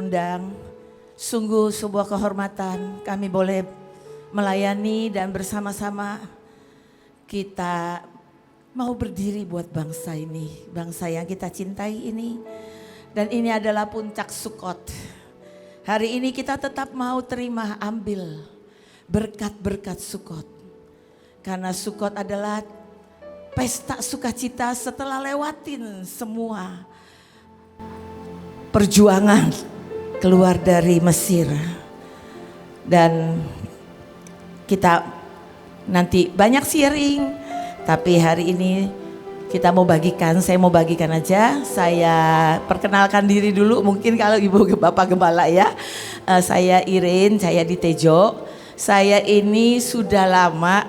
diundang. Sungguh sebuah kehormatan kami boleh melayani dan bersama-sama kita mau berdiri buat bangsa ini. Bangsa yang kita cintai ini. Dan ini adalah puncak Sukot. Hari ini kita tetap mau terima ambil berkat-berkat Sukot. Karena Sukot adalah pesta sukacita setelah lewatin semua perjuangan keluar dari Mesir. Dan kita nanti banyak sharing, tapi hari ini kita mau bagikan, saya mau bagikan aja. Saya perkenalkan diri dulu, mungkin kalau Ibu Bapak Gembala ya. Saya Irin, saya di Tejo. Saya ini sudah lama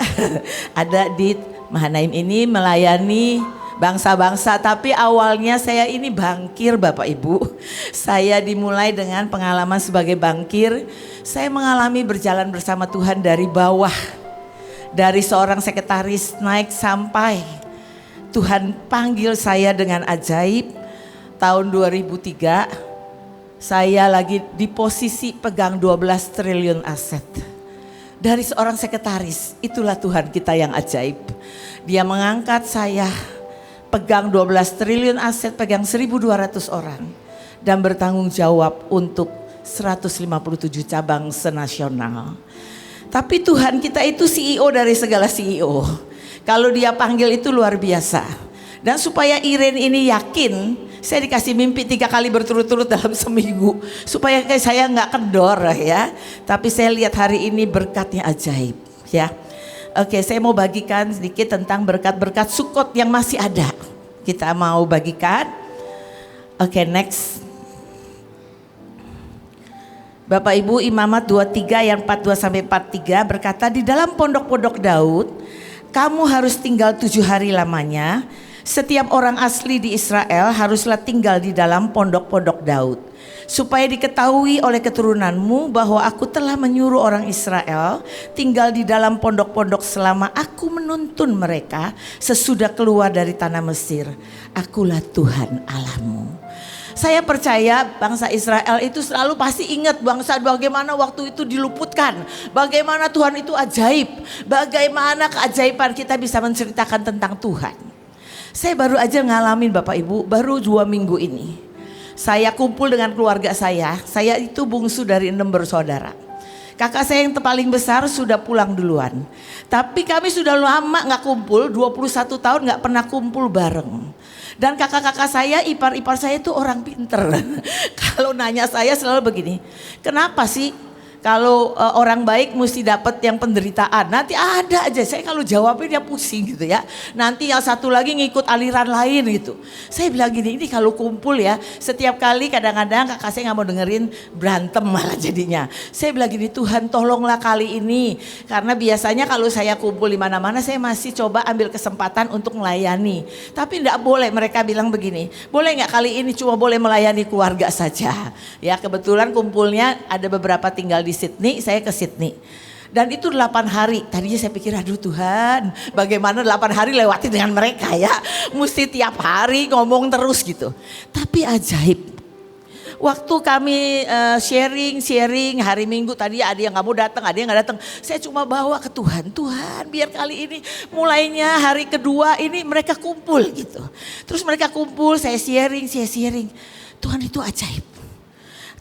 ada di Mahanaim ini melayani bangsa-bangsa, tapi awalnya saya ini bangkir Bapak Ibu. Saya dimulai dengan pengalaman sebagai bangkir. Saya mengalami berjalan bersama Tuhan dari bawah. Dari seorang sekretaris naik sampai Tuhan panggil saya dengan ajaib. Tahun 2003 saya lagi di posisi pegang 12 triliun aset. Dari seorang sekretaris, itulah Tuhan kita yang ajaib. Dia mengangkat saya pegang 12 triliun aset, pegang 1.200 orang. Dan bertanggung jawab untuk 157 cabang senasional. Tapi Tuhan kita itu CEO dari segala CEO. Kalau dia panggil itu luar biasa. Dan supaya Iren ini yakin, saya dikasih mimpi 3 kali berturut-turut dalam seminggu. Supaya saya gak kendor ya. Tapi saya lihat hari ini berkatnya ajaib ya. Oke, saya mau bagikan sedikit tentang berkat-berkat Sukot yang masih ada. Kita mau bagikan. Oke, next. Bapak Ibu, Imamat 23 yang 42-43 berkata, di dalam pondok-pondok Daud kamu harus tinggal 7 hari lamanya. Setiap orang asli di Israel haruslah tinggal di dalam pondok-pondok Daud. Supaya diketahui oleh keturunanmu bahwa aku telah menyuruh orang Israel tinggal di dalam pondok-pondok selama aku menuntun mereka sesudah keluar dari tanah Mesir. Akulah Tuhan Allahmu. Saya percaya bangsa Israel itu selalu pasti ingat bangsa bagaimana waktu itu diluputkan. Bagaimana Tuhan itu ajaib. Bagaimana keajaiban kita bisa menceritakan tentang Tuhan. Saya baru aja ngalamin Bapak Ibu, baru 2 minggu ini. Saya kumpul dengan keluarga saya itu bungsu dari 6 bersaudara. Kakak saya yang paling besar sudah pulang duluan. Tapi kami sudah lama gak kumpul, 21 tahun gak pernah kumpul bareng. Dan kakak-kakak saya, ipar-ipar saya itu orang pinter. Kalau nanya saya selalu begini, kenapa sih kalau orang baik mesti dapat yang penderitaan? Nanti ada aja, saya kalau jawabnya dia pusing gitu ya. Nanti yang satu lagi ngikut aliran lain gitu. Saya bilang gini, ini kalau kumpul ya, setiap kali kadang-kadang kakak saya gak mau dengerin, berantem malah jadinya. Saya bilang gini, Tuhan tolonglah kali ini. Karena biasanya kalau saya kumpul di mana-mana saya masih coba ambil kesempatan untuk melayani. Tapi enggak boleh, mereka bilang begini, boleh gak kali ini cuma boleh melayani keluarga saja. Ya kebetulan kumpulnya ada beberapa tinggal di Sydney, saya ke Sydney. Dan itu 8 hari. Tadinya saya pikir aduh Tuhan, bagaimana 8 hari lewati dengan mereka ya. Mesti tiap hari ngomong terus gitu. Tapi ajaib. Waktu kami sharing hari Minggu tadi ada yang gak mau datang, ada yang gak datang. Saya cuma bawa ke Tuhan. Tuhan biar kali ini mulainya hari kedua ini mereka kumpul gitu. Terus mereka kumpul, saya sharing. Tuhan itu ajaib.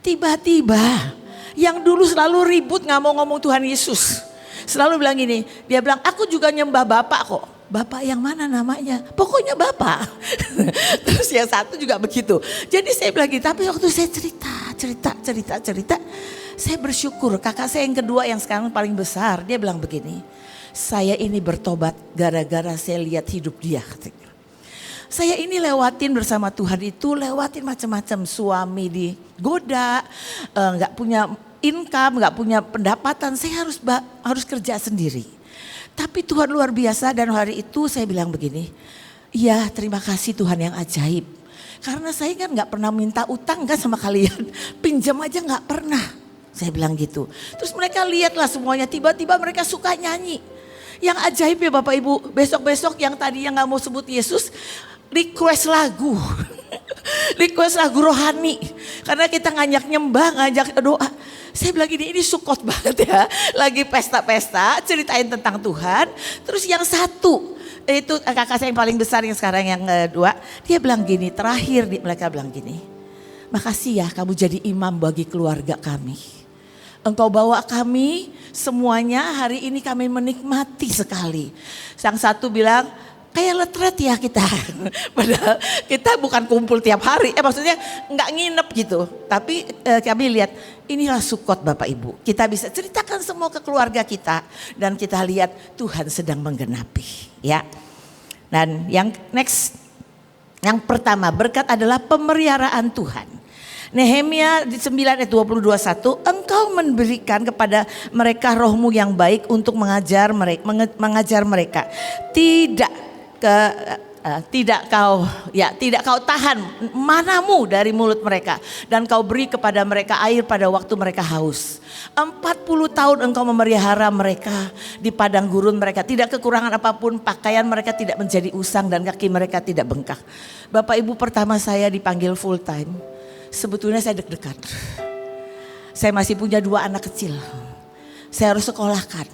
Tiba-tiba yang dulu selalu ribut gak mau ngomong Tuhan Yesus. Selalu bilang gini, dia bilang aku juga nyembah Bapak kok. Bapak yang mana namanya? Pokoknya Bapak. Terus yang satu juga begitu. Jadi saya bilang gitu, tapi waktu saya cerita. Saya bersyukur kakak saya yang kedua yang sekarang paling besar. Dia bilang begini, saya ini bertobat gara-gara saya lihat hidup dia. Saya ini lewatin bersama Tuhan itu, lewatin macam-macam, suami digoda, nggak punya income, nggak punya pendapatan, saya harus kerja sendiri. Tapi Tuhan luar biasa dan hari itu saya bilang begini, iya terima kasih Tuhan yang ajaib. Karena saya kan nggak pernah minta utang kan sama kalian, pinjam aja nggak pernah. Saya bilang gitu. Terus mereka lihatlah semuanya, tiba-tiba mereka suka nyanyi. Yang ajaib ya Bapak Ibu, besok-besok yang tadinya nggak mau sebut Yesus, request lagu rohani. Karena kita ngajak nyembah, ngajak doa. Saya bilang ini sukot banget ya. Lagi pesta-pesta ceritain tentang Tuhan. Terus yang satu itu kakak saya yang paling besar yang sekarang yang kedua. Dia bilang gini, terakhir mereka bilang gini. Makasih ya kamu jadi imam bagi keluarga kami. Engkau bawa kami semuanya hari ini kami menikmati sekali. Yang satu bilang kayak letret ya kita. Padahal kita bukan kumpul tiap hari. Maksudnya nggak nginep gitu. Tapi kami lihat inilah sukot Bapak Ibu. Kita bisa ceritakan semua ke keluarga kita. Dan kita lihat Tuhan sedang menggenapi. Ya. Dan yang next. Yang pertama berkat adalah pemeliharaan Tuhan. Nehemia di 9 ayat 22:1, engkau memberikan kepada mereka rohmu yang baik untuk mengajar mereka. Tidak kau tahan manamu dari mulut mereka dan kau beri kepada mereka air pada waktu mereka haus. 40 tahun engkau memelihara mereka di padang gurun mereka, tidak kekurangan apapun, pakaian mereka tidak menjadi usang dan kaki mereka tidak bengkak. Bapak Ibu, pertama saya dipanggil full time. Sebetulnya saya deg-degan. Saya masih punya 2 anak kecil. Saya harus sekolahkan.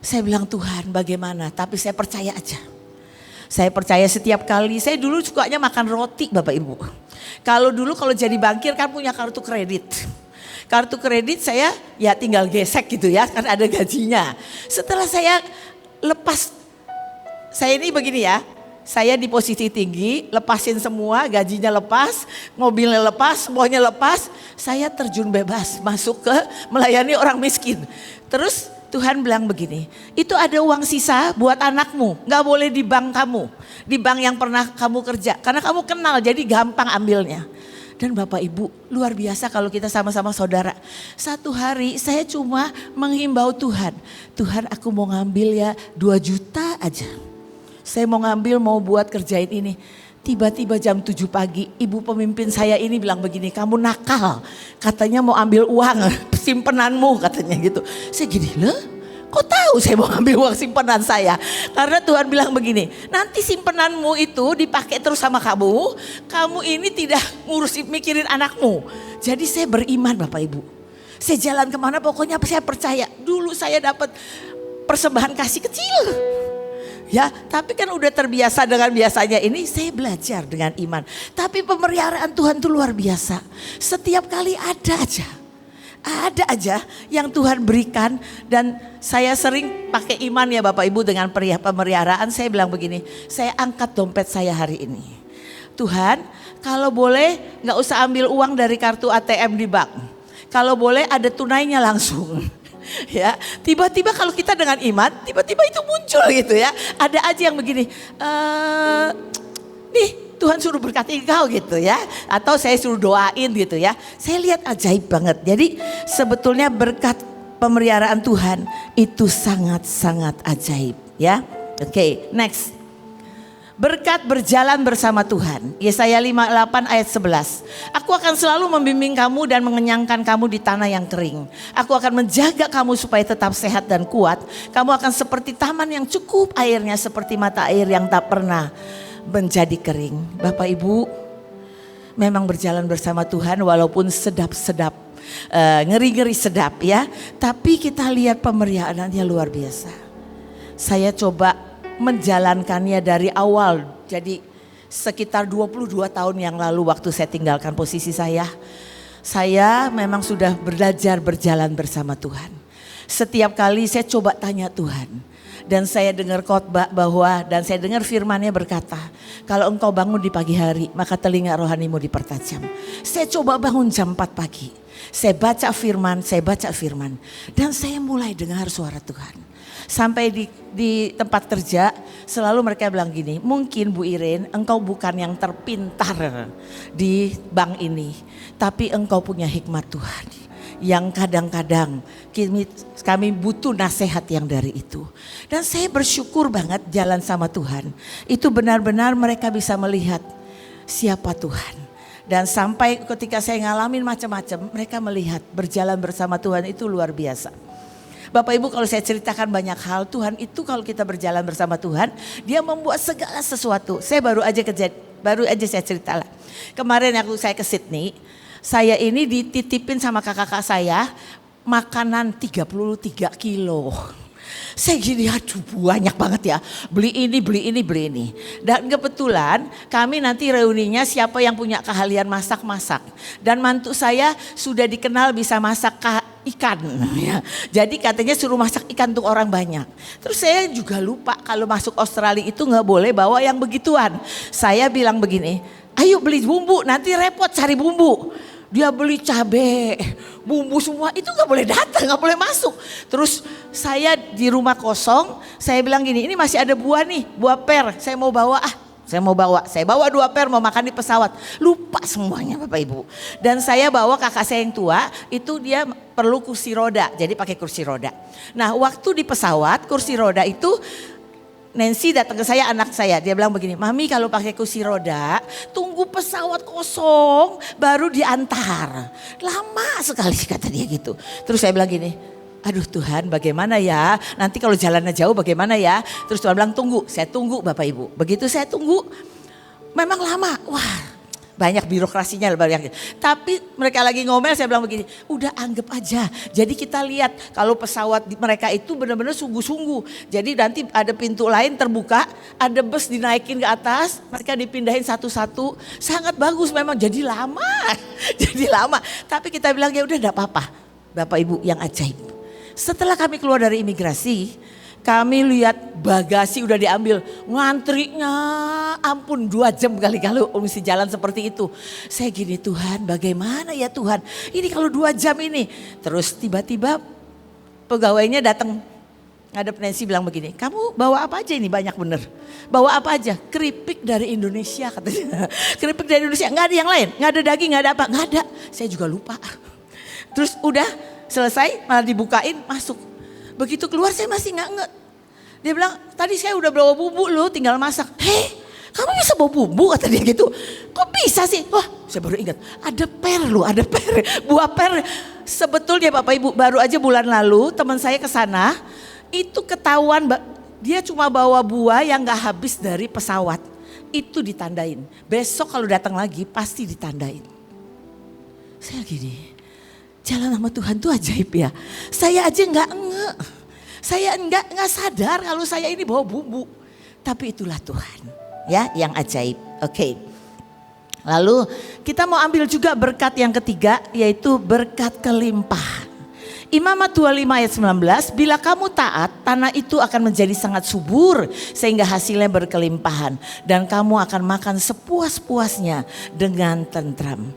Saya bilang Tuhan bagaimana, tapi saya percaya aja. Saya percaya setiap kali, saya dulu sukanya makan roti Bapak Ibu. Kalau jadi bankir kan punya kartu kredit. Kartu kredit saya ya tinggal gesek gitu ya, kan ada gajinya. Setelah saya lepas, saya ini begini ya. Saya di posisi tinggi, lepasin semua, gajinya lepas, mobilnya lepas, semuanya lepas. Saya terjun bebas masuk ke melayani orang miskin. Terus Tuhan bilang begini, itu ada uang sisa buat anakmu, gak boleh di bank kamu. Di bank yang pernah kamu kerja, karena kamu kenal jadi gampang ambilnya. Dan Bapak Ibu luar biasa kalau kita sama-sama saudara. Satu hari saya cuma menghimbau Tuhan. Tuhan aku mau ngambil ya 2 juta aja. Saya mau ngambil, mau buat kerjain ini. Tiba-tiba jam 7 pagi ibu pemimpin saya ini bilang begini, kamu nakal. Katanya mau ambil uang simpenanmu katanya gitu. Saya gini, loh kok tahu saya mau ambil uang simpanan saya? Karena Tuhan bilang begini, nanti simpenanmu itu dipakai terus sama kamu. Kamu ini tidak mikirin anakmu. Jadi saya beriman Bapak Ibu. Saya jalan kemana pokoknya saya percaya. Dulu saya dapat persembahan kasih kecil. Ya, tapi kan udah terbiasa dengan biasanya ini, saya belajar dengan iman. Tapi pemeliharaan Tuhan itu luar biasa. Setiap kali ada aja yang Tuhan berikan. Dan saya sering pakai iman ya Bapak Ibu dengan pemeliharaan. Saya bilang begini, saya angkat dompet saya hari ini. Tuhan, kalau boleh gak usah ambil uang dari kartu ATM di bank. Kalau boleh ada tunainya langsung. Ya, tiba-tiba kalau kita dengan iman, tiba-tiba itu muncul gitu ya. Ada aja yang begini, nih Tuhan suruh berkati engkau gitu ya. Atau saya suruh doain gitu ya. Saya lihat ajaib banget. Jadi sebetulnya berkat pemeliharaan Tuhan itu sangat-sangat ajaib ya. Oke, next. Berkat berjalan bersama Tuhan. Yesaya 58 ayat 11. Aku akan selalu membimbing kamu dan mengenyangkan kamu di tanah yang kering. Aku akan menjaga kamu supaya tetap sehat dan kuat. Kamu akan seperti taman yang cukup airnya, seperti mata air yang tak pernah menjadi kering. Bapak Ibu, memang berjalan bersama Tuhan walaupun sedap-sedap, ngeri-ngeri sedap ya. Tapi kita lihat pemeliharaannya luar biasa. Saya coba menjalankannya dari awal. Jadi sekitar 22 tahun yang lalu waktu saya tinggalkan posisi saya memang sudah belajar berjalan bersama Tuhan. Setiap kali saya coba tanya Tuhan. Dan saya dengar khotbah dan saya dengar firman-Nya berkata, kalau engkau bangun di pagi hari maka telinga rohanimu dipertajam. Saya coba bangun jam 4 pagi. Saya baca firman dan saya mulai dengar suara Tuhan. Sampai di tempat kerja selalu mereka bilang gini, mungkin Bu Iren engkau bukan yang terpintar di bank ini, tapi engkau punya hikmat Tuhan yang kadang-kadang kami butuh nasihat yang dari itu. Dan saya bersyukur banget jalan sama Tuhan. Itu benar-benar mereka bisa melihat siapa Tuhan. Dan sampai ketika saya ngalamin macam-macam, mereka melihat berjalan bersama Tuhan itu luar biasa. Bapak Ibu, kalau saya ceritakan banyak hal, Tuhan itu kalau kita berjalan bersama Tuhan, Dia membuat segala sesuatu. Saya baru aja saya cerita lah. Kemarin saya ke Sydney, Saya ini dititipin sama kakak saya makanan 33 kilo. Saya gini, aduh banyak banget ya, beli ini. Dan kebetulan kami nanti reuninya siapa yang punya keahlian masak-masak. Dan mantu saya sudah dikenal bisa masak ikan. Ya. Jadi katanya suruh masak ikan untuk orang banyak. Terus saya juga lupa kalau masuk Australia itu gak boleh bawa yang begituan. Saya bilang begini, ayo beli bumbu, nanti repot cari bumbu. Dia beli cabai, bumbu semua, itu gak boleh datang, gak boleh masuk. Terus saya di rumah kosong, saya bilang gini, ini masih ada buah nih, buah per, saya mau bawa saya bawa 2 per mau makan di pesawat. Lupa semuanya Bapak Ibu. Dan saya bawa kakak saya yang tua, itu dia perlu kursi roda, jadi pakai kursi roda. Nah waktu di pesawat kursi roda itu Nancy datang ke saya, anak saya, dia bilang begini, Mami kalau pakai kursi roda tunggu pesawat kosong baru diantar. Lama sekali kata dia gitu. Terus saya bilang gini, aduh Tuhan bagaimana ya, nanti kalau jalannya jauh bagaimana ya. Terus Tuhan bilang tunggu, saya tunggu Bapak Ibu. Begitu saya tunggu memang lama, wah banyak birokrasinya. Tapi mereka lagi ngomel, saya bilang begini, udah anggap aja. Jadi kita lihat kalau pesawat mereka itu benar-benar sungguh-sungguh. Jadi nanti ada pintu lain terbuka, ada bus dinaikin ke atas, mereka dipindahin satu-satu. Sangat bagus memang, jadi lama. Jadi lama. Tapi kita bilang ya udah enggak apa-apa. Bapak Ibu yang ajaib. Setelah kami keluar dari imigrasi, kami lihat bagasi udah diambil, ngantrinya ampun 2 jam kali kalau mesti jalan seperti itu. Saya gini, Tuhan bagaimana ya Tuhan, ini kalau 2 jam ini. Terus tiba-tiba pegawainya datang, ngadep Nancy bilang begini, kamu bawa apa aja ini, banyak bener. Bawa apa aja, keripik dari Indonesia katanya. Keripik dari Indonesia, gak ada yang lain, gak ada daging, gak ada apa, gak ada. Saya juga lupa. Terus udah selesai malah dibukain masuk. Begitu keluar saya masih nggak nge. Dia bilang tadi saya udah bawa bumbu loh tinggal masak. Hei kamu bisa bawa bumbu kata dia gitu. Kok bisa sih? Wah saya baru ingat ada per loh, ada per. Buah per. Sebetulnya Bapak Ibu baru aja bulan lalu teman saya ke sana. Itu ketahuan dia cuma bawa buah yang gak habis dari pesawat. Itu ditandain. Besok kalau datang lagi pasti ditandain. Saya gini. Jalan sama Tuhan tuh ajaib ya. Saya aja saya nggak sadar kalau saya ini bawa bumbu. Tapi itulah Tuhan ya yang ajaib. Oke. Lalu kita mau ambil juga berkat yang ketiga yaitu berkat kelimpahan. Imamat 25 ayat 19, bila kamu taat tanah itu akan menjadi sangat subur sehingga hasilnya berkelimpahan. Dan kamu akan makan sepuas-puasnya dengan tentram.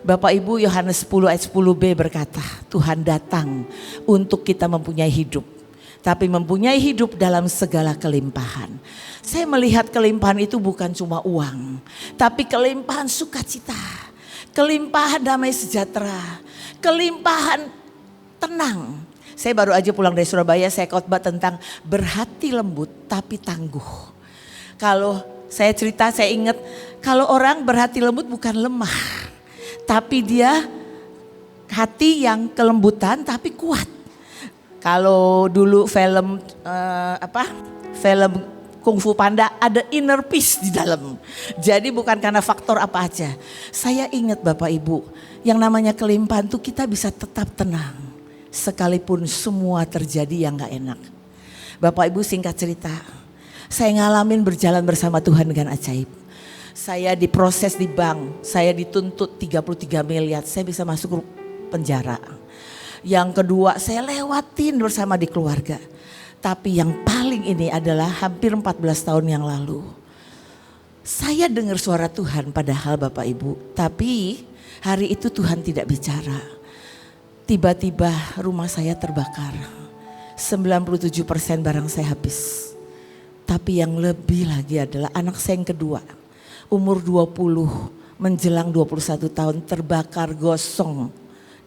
Bapak Ibu Yohanes 10 ayat 10b berkata, Tuhan datang untuk kita mempunyai hidup. Tapi mempunyai hidup dalam segala kelimpahan. Saya melihat kelimpahan itu bukan cuma uang. Tapi kelimpahan sukacita. Kelimpahan damai sejahtera. Kelimpahan tenang. Saya baru aja pulang dari Surabaya, saya khotbah tentang berhati lembut tapi tangguh. Kalau saya cerita, saya ingat kalau orang berhati lembut bukan lemah. Tapi dia hati yang kelembutan tapi kuat. Kalau dulu film film Kung Fu Panda ada inner peace di dalam. Jadi bukan karena faktor apa aja. Saya ingat Bapak Ibu, yang namanya kelimpahan tuh kita bisa tetap tenang. Sekalipun semua terjadi yang gak enak. Bapak Ibu singkat cerita, saya ngalamin berjalan bersama Tuhan dengan ajaib. Saya diproses di bank, saya dituntut 33 miliar, saya bisa masuk penjara. Yang kedua saya lewatin bersama di keluarga. Tapi yang paling ini adalah hampir 14 tahun yang lalu. Saya dengar suara Tuhan padahal Bapak Ibu, tapi hari itu Tuhan tidak bicara. Tiba-tiba rumah saya terbakar, 97% barang saya habis. Tapi yang lebih lagi adalah anak saya yang kedua. Umur 20 menjelang 21 tahun terbakar gosong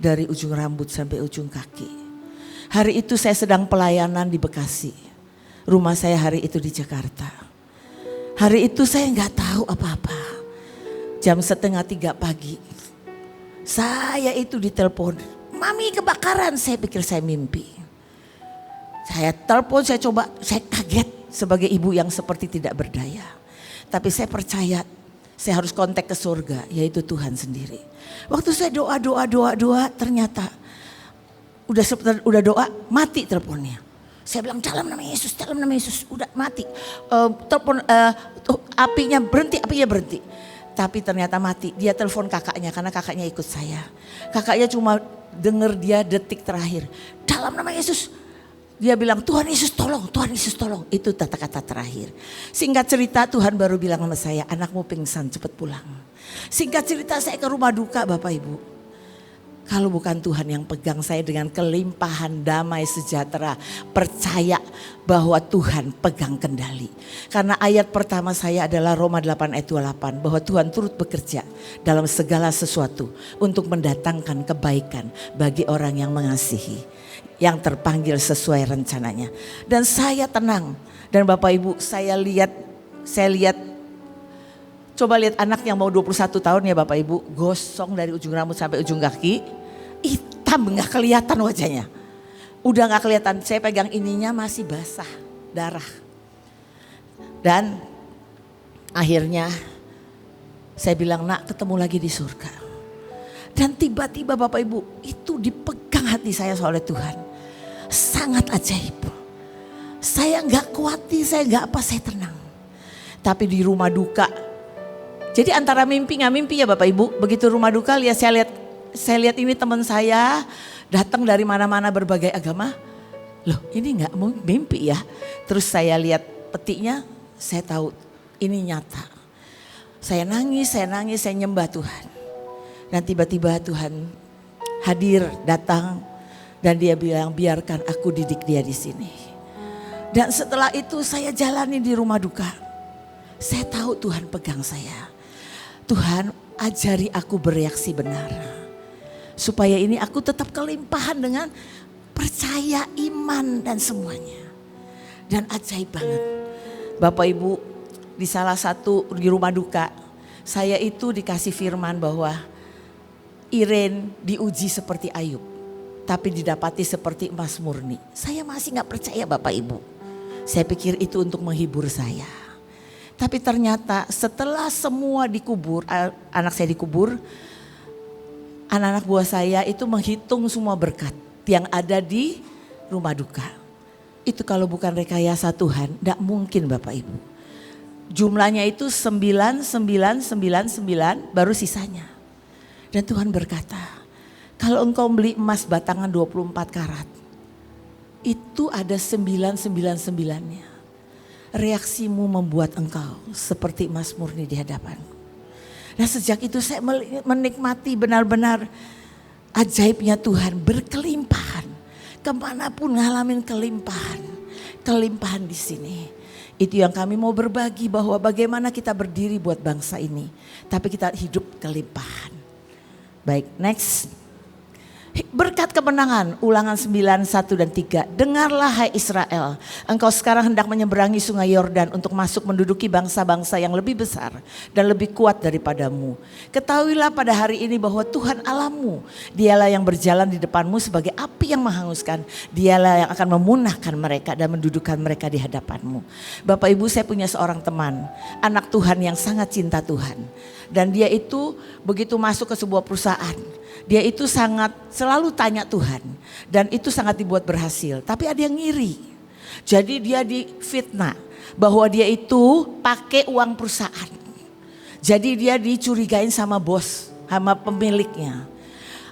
dari ujung rambut sampai ujung kaki. Hari itu saya sedang pelayanan di Bekasi. Rumah saya hari itu di Jakarta. Hari itu saya nggak tahu apa-apa. Jam 2:30 pagi. Saya itu ditelepon. Mami kebakaran, saya pikir saya mimpi. Saya telepon, saya coba, saya kaget sebagai ibu yang seperti tidak berdaya. Tapi saya percaya Saya harus kontak ke surga, yaitu Tuhan sendiri. Waktu saya doa, ternyata udah doa, mati teleponnya. Saya bilang dalam nama Yesus, udah mati. Telepon apinya berhenti. Tapi ternyata mati. Dia telepon kakaknya karena kakaknya ikut saya. Kakaknya cuma dengar dia detik terakhir. Dalam nama Yesus. Dia bilang Tuhan Yesus tolong. Itu kata-kata terakhir. Singkat cerita Tuhan baru bilang sama saya, anakmu pingsan cepat pulang. Singkat cerita saya ke rumah duka Bapak Ibu. Kalau bukan Tuhan yang pegang saya dengan kelimpahan damai sejahtera. Percaya bahwa Tuhan pegang kendali. Karena ayat pertama saya adalah Roma 8 ayat 28. Bahwa Tuhan turut bekerja dalam segala sesuatu. Untuk mendatangkan kebaikan bagi orang yang mengasihi. Yang terpanggil sesuai rencananya. Dan saya tenang. Dan Bapak Ibu saya lihat. Coba lihat anak yang mau 21 tahun ya Bapak Ibu. Gosong dari ujung rambut sampai ujung kaki. Hitam gak kelihatan wajahnya. Udah gak kelihatan. Saya pegang ininya masih basah darah. Dan akhirnya saya bilang nak ketemu lagi di surga. Dan tiba-tiba Bapak Ibu itu dipegang hati saya oleh Tuhan. Sangat ajaib. Saya gak khawatir, saya gak apa, saya tenang. Tapi di rumah duka. Jadi antara mimpi gak mimpi ya Bapak Ibu. Begitu rumah duka saya lihat ini teman saya datang dari mana-mana berbagai agama. Loh ini gak mimpi ya. Terus saya lihat petiknya, saya tahu ini nyata. Saya nangis, saya nyembah Tuhan. Dan tiba-tiba Tuhan hadir, datang dan dia bilang biarkan aku didik dia di sini. Dan setelah itu saya jalani di rumah duka. Saya tahu Tuhan pegang saya. Tuhan ajari aku bereaksi benar. Supaya ini aku tetap kelimpahan dengan percaya, iman dan semuanya. Dan ajaib banget. Bapak Ibu di salah satu di rumah duka. Saya itu dikasih firman bahwa Iren diuji seperti Ayub, tapi didapati seperti emas murni. Saya masih gak percaya Bapak Ibu. Saya pikir itu untuk menghibur saya. Tapi ternyata setelah semua dikubur, anak saya dikubur, anak-anak buah saya itu menghitung semua berkat yang ada di rumah duka. Itu kalau bukan rekayasa Tuhan, gak mungkin Bapak Ibu. Jumlahnya itu 9 baru sisanya. Dan Tuhan berkata, kalau engkau beli emas batangan 24 karat, itu ada 999-nya. Reaksimu membuat engkau seperti emas murni di hadapanku. Dan sejak itu saya menikmati benar-benar ajaibnya Tuhan, berkelimpahan. Kemanapun ngalamin kelimpahan di sini. Itu yang kami mau berbagi bahwa bagaimana kita berdiri buat bangsa ini. Tapi kita hidup kelimpahan. Baik, next. Berkat kemenangan, Ulangan 9, 1 dan 3. Dengarlah hai Israel, engkau sekarang hendak menyeberangi sungai Yordan untuk masuk menduduki bangsa-bangsa yang lebih besar dan lebih kuat daripadamu. Ketahuilah pada hari ini bahwa Tuhan Allahmu, dialah yang berjalan di depanmu sebagai api yang menghanguskan. Dialah yang akan memunahkan mereka dan mendudukkan mereka di hadapanmu. Bapak Ibu, saya punya seorang teman, anak Tuhan yang sangat cinta Tuhan. Dan dia itu begitu masuk ke sebuah perusahaan, dia itu sangat selalu tanya Tuhan. Dan itu sangat dibuat berhasil. Tapi ada yang ngiri. Jadi dia difitnah bahwa dia itu pakai uang perusahaan. Jadi dia dicurigain sama bos, sama pemiliknya.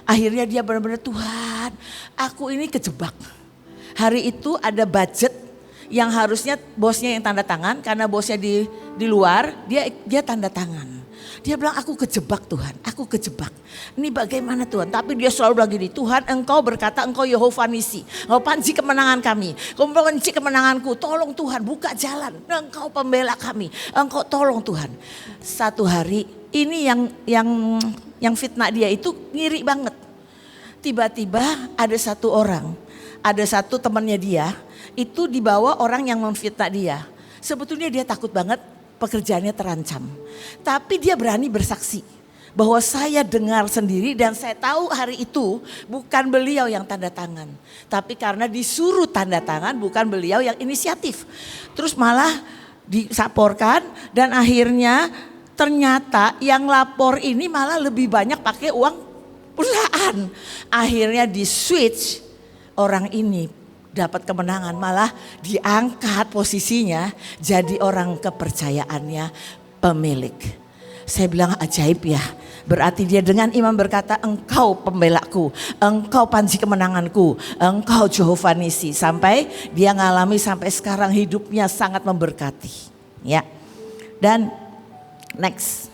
Akhirnya dia benar-benar Tuhan, aku ini kejebak. Hari itu ada budget yang harusnya bosnya yang tanda tangan, karena bosnya di luar, dia tanda tangan. Dia bilang aku kejebak Tuhan, aku kejebak. Ini bagaimana Tuhan? Tapi dia selalu bilang gini, Tuhan engkau berkata engkau Yehova Nisi. Engkau panci kemenangan kami, engkau panci kemenanganku. Tolong Tuhan buka jalan, engkau pembela kami. Engkau tolong Tuhan. Satu hari ini yang fitnah dia itu ngiri banget. Tiba-tiba ada satu orang, ada satu temannya dia, itu dibawa orang yang memfitnah dia. Sebetulnya dia takut banget, pekerjaannya terancam. Tapi dia berani bersaksi bahwa saya dengar sendiri dan saya tahu hari itu bukan beliau yang tanda tangan. Tapi karena disuruh tanda tangan bukan beliau yang inisiatif. Terus malah disaporkan dan akhirnya Ternyata yang lapor ini malah lebih banyak pakai uang perusahaan. Akhirnya di switch, orang ini dapat kemenangan, malah diangkat posisinya jadi orang kepercayaannya pemilik. Saya bilang ajaib ya. Berarti dia dengan iman berkata, engkau pembelaku, engkau panji kemenanganku, engkau Jehovah Nisi. Sampai dia ngalami sampai sekarang hidupnya sangat memberkati. Ya. Dan next.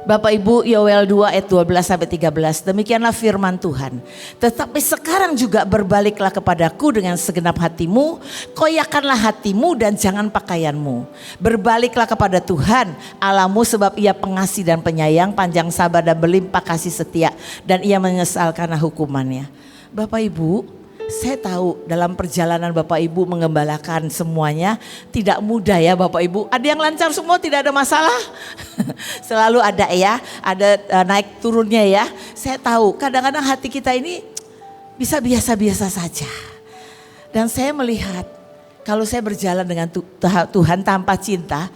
Bapak Ibu, Yoel 2 ayat 12 sampai 13. Demikianlah firman Tuhan. Tetapi sekarang juga berbaliklah kepadaku dengan segenap hatimu, koyakanlah hatimu dan jangan pakaianmu. Berbaliklah kepada Tuhan Allahmu sebab Ia pengasih dan penyayang, panjang sabar dan berlimpah kasih setia, dan Ia menyesal karena hukumannya. Bapak Ibu, saya tahu dalam perjalanan Bapak Ibu mengembalakan semuanya tidak mudah ya Bapak Ibu. Ada yang lancar semua, tidak ada masalah. Selalu ada ya, ada naik turunnya ya. Saya tahu kadang-kadang hati kita ini bisa biasa-biasa saja. Dan saya melihat kalau saya berjalan dengan Tuhan tanpa cinta,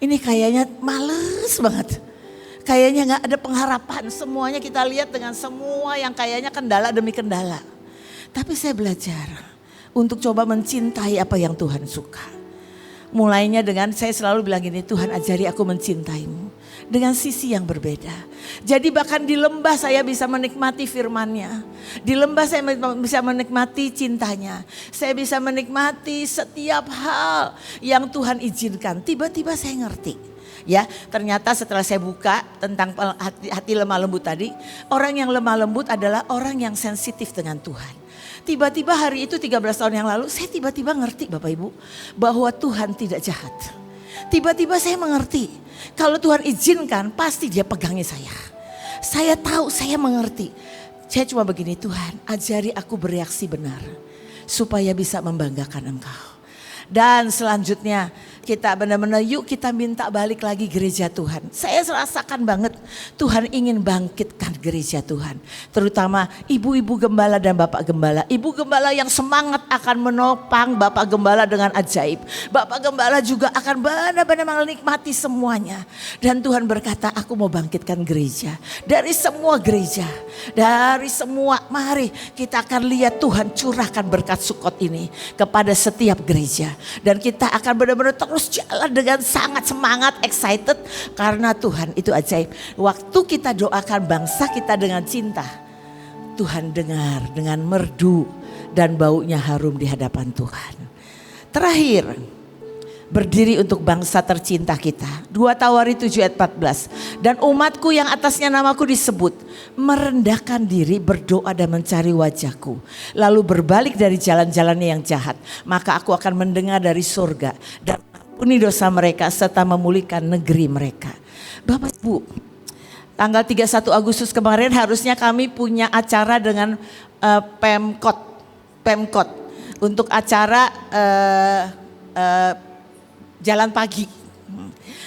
ini kayaknya males banget. Kayaknya gak ada pengharapan, semuanya kita lihat dengan semua yang kayaknya kendala demi kendala. Tapi saya belajar untuk coba mencintai apa yang Tuhan suka. Mulainya dengan saya selalu bilang gini, Tuhan ajari aku mencintaimu dengan sisi yang berbeda. Jadi bahkan di lembah saya bisa menikmati firman-Nya. Di lembah saya bisa menikmati cintanya. Saya bisa menikmati setiap hal yang Tuhan izinkan. Tiba-tiba saya ngerti. Ya, ternyata setelah saya buka tentang hati lemah lembut tadi, orang yang lemah lembut adalah orang yang sensitif dengan Tuhan. Tiba-tiba hari itu 13 tahun yang lalu saya tiba-tiba ngerti Bapak Ibu bahwa Tuhan tidak jahat. Tiba-tiba saya mengerti kalau Tuhan izinkan pasti Dia pegangi saya. Saya tahu, saya mengerti. Saya cuma begini, Tuhan ajari aku bereaksi benar supaya bisa membanggakan Engkau. Dan selanjutnya kita benar-benar yuk kita minta balik lagi gereja Tuhan. Saya rasakan banget Tuhan ingin bangkitkan gereja Tuhan. Terutama ibu-ibu gembala dan bapak gembala. Ibu gembala yang semangat akan menopang bapak gembala dengan ajaib. Bapak gembala juga akan benar-benar menikmati semuanya. Dan Tuhan berkata, aku mau bangkitkan gereja. Dari semua gereja, dari semua, mari kita akan lihat Tuhan curahkan berkat Sukot ini kepada setiap gereja. Dan kita akan benar-benar terus jalan dengan sangat semangat, excited karena Tuhan itu ajaib. Waktu kita doakan bangsa kita dengan cinta, Tuhan dengar dengan merdu dan baunya harum di hadapan Tuhan. Terakhir, berdiri untuk bangsa tercinta kita. 2 Tawari 7 ayat 14. Dan umatku yang atasnya namaku disebut merendahkan diri, berdoa dan mencari wajahku. Lalu berbalik dari jalan-jalannya yang jahat. Maka aku akan mendengar dari surga dan mengampuni dosa mereka serta memulihkan negeri mereka. Bapak Ibu, tanggal 31 Agustus kemarin harusnya kami punya acara dengan Pemkot untuk acara jalan pagi.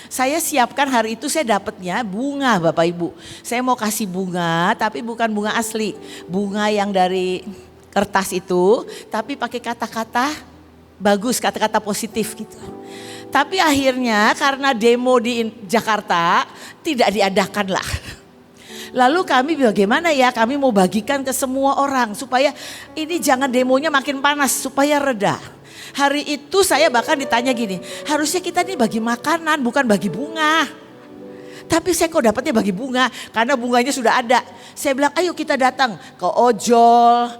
Saya siapkan hari itu, saya dapatnya bunga Bapak Ibu. Saya mau kasih bunga tapi bukan bunga asli. Bunga yang dari kertas itu tapi pakai kata-kata bagus, kata-kata positif gitu. Tapi akhirnya karena demo di Jakarta tidak diadakan lah. Lalu kami bagaimana ya, kami mau bagikan ke semua orang supaya ini jangan demonya makin panas, supaya reda. Hari itu saya bahkan ditanya gini, harusnya kita ini bagi makanan bukan bagi bunga. Tapi saya kok dapatnya bagi bunga, karena bunganya sudah ada. Saya bilang ayo kita datang ke ojol,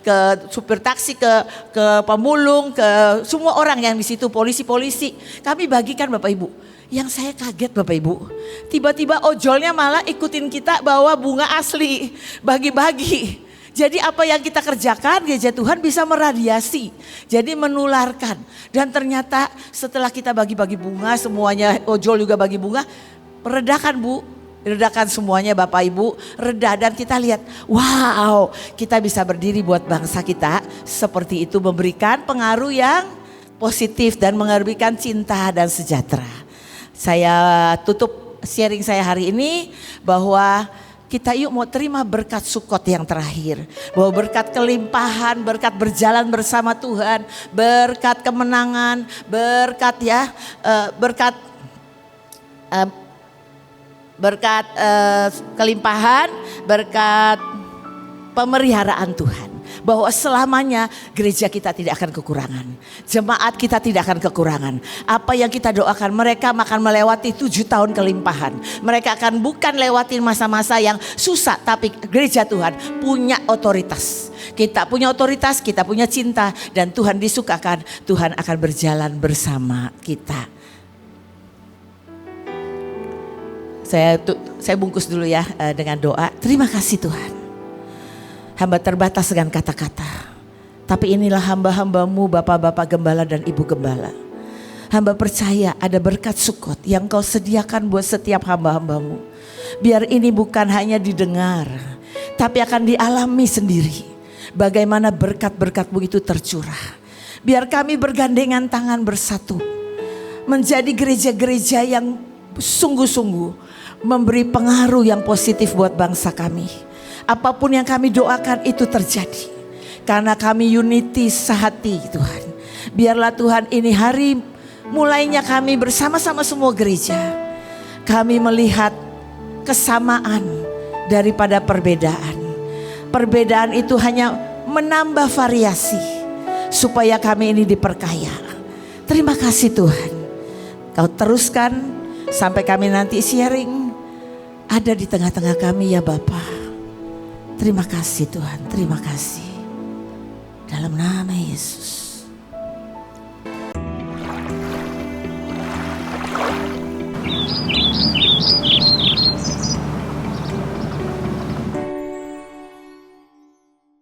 ke supir taksi, ke pemulung, ke semua orang yang di situ, polisi-polisi. Kami bagikan Bapak Ibu. Yang saya kaget Bapak Ibu, tiba-tiba ojolnya malah ikutin kita bawa bunga asli, bagi-bagi. Jadi apa yang kita kerjakan gereja Tuhan bisa meradiasi, jadi menularkan. Dan ternyata setelah kita bagi-bagi bunga, semuanya ojol juga bagi bunga, meredakan Bu, redakan semuanya Bapak Ibu, reda. Dan kita lihat, wow, kita bisa berdiri buat bangsa kita seperti itu, memberikan pengaruh yang positif dan mengharumkan cinta dan sejahtera. Saya tutup sharing saya hari ini bahwa kita yuk mau terima berkat Sukot yang terakhir. Bahwa berkat kelimpahan, berkat berjalan bersama Tuhan, berkat kemenangan, berkat berkat eh, berkat kelimpahan, berkat pemeliharaan Tuhan. Bahwa selamanya gereja kita tidak akan kekurangan. Jemaat kita tidak akan kekurangan. Apa yang kita doakan, mereka akan melewati 7 tahun kelimpahan. Mereka akan bukan lewatin masa-masa yang susah. Tapi gereja Tuhan punya otoritas. Kita punya otoritas, kita punya cinta. Dan Tuhan disukakan, Tuhan akan berjalan bersama kita. Saya bungkus dulu ya dengan doa. Terima kasih Tuhan. Hamba terbatas dengan kata-kata. Tapi inilah hamba-hambamu, bapak-bapak gembala dan ibu gembala. Hamba percaya ada berkat Sukot yang kau sediakan buat setiap hamba-hambamu. Biar ini bukan hanya didengar, tapi akan dialami sendiri. Bagaimana berkat-berkatmu itu tercurah. Biar kami bergandengan tangan bersatu. Menjadi gereja-gereja yang sungguh-sungguh memberi pengaruh yang positif buat bangsa kami. Apapun yang kami doakan itu terjadi. Karena kami unity sehati Tuhan. Biarlah Tuhan ini hari mulainya kami bersama-sama semua gereja. Kami melihat kesamaan daripada perbedaan. Perbedaan itu hanya menambah variasi. Supaya kami ini diperkaya. Terima kasih Tuhan. Kau teruskan sampai kami nanti sharing. Ada di tengah-tengah kami ya Bapa. Terima kasih Tuhan, terima kasih. Dalam nama Yesus.